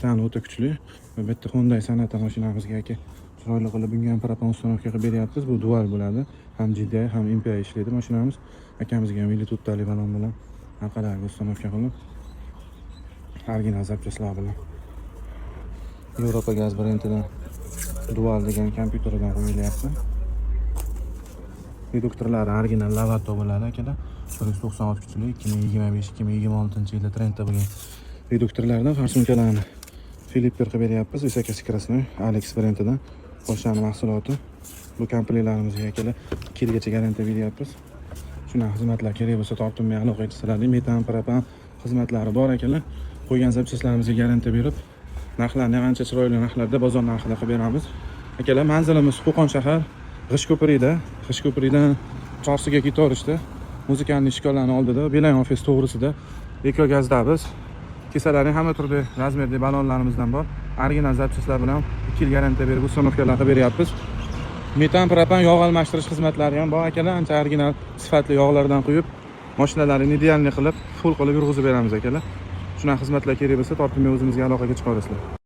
Titani o'ta kuchli va bu yerda Hyundai Sonata mashinamizga aka chiroyli qilib bunga propan uстановка qilib beryapmiz. Bu dual bo'ladi. Ham GDI ham MPI ishlaydi mashinamiz. Akamizga ham Willy Tuttali balon bilan orqalariga uстановка qilib original zapchastlar bilan Yevropa gaz brendidan dual degan kompyuteridan qo'yilyapti. Reduktorlari original Lavato bo'ladi akalar. 196 kuchli 2025-2026 yilda trendda bo'lgan reduktorlardan farsunkalarni Filipper qilib beryapmiz. Visokoskоростной Alex brendidan Polshani mahsuloti. Bu komplektlarimizga akalar 2 yilgacha garantiya beryapmiz. Shunaqa xizmatlar kerak bo'lsa tortinmay aloqa etsalaring. Metan, propan xizmatlari bor akalar. Qo'ygan zapchastlarimizga garantiya berib, narxlarni ham ancha chiroyli narxlarda bozor narxida qilib beramiz. Akalar, manzilimiz Qo'qon shahar G'ishko'prikdan Chorsuga ketaverishda, muzikani ishkolani oldida, Beeline ofis to'g'risida Ekogazdamiz. Kesalarning hamma turli razmerli balonlarimizdan bor. Original zapchastlar bilan 2 yil garantiya berib uстановkalar qilib beryapmiz. Metan, propan yog' almashtirish xizmatlari ham bor akalar. Ancha original sifatli yog'lardan quyib, mashinalarini idealni qilib, full qilib yurg'izib beramiz akalar. Shunaqa xizmatlar kerak bo'lsa, tortinmay o'zimizga aloqaga chiqaverasizlar.